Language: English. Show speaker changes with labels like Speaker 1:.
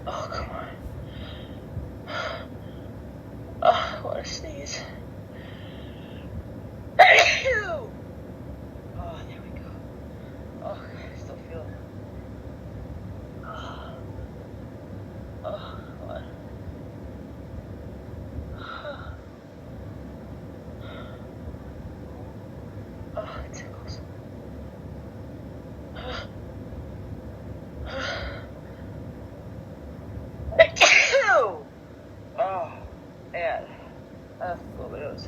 Speaker 1: Oh, come on. Oh, I want to sneeze. Oh, there we go. Oh, I still feel it. Oh, come on. Oh, it tickles. Oh, man. That's a little bit of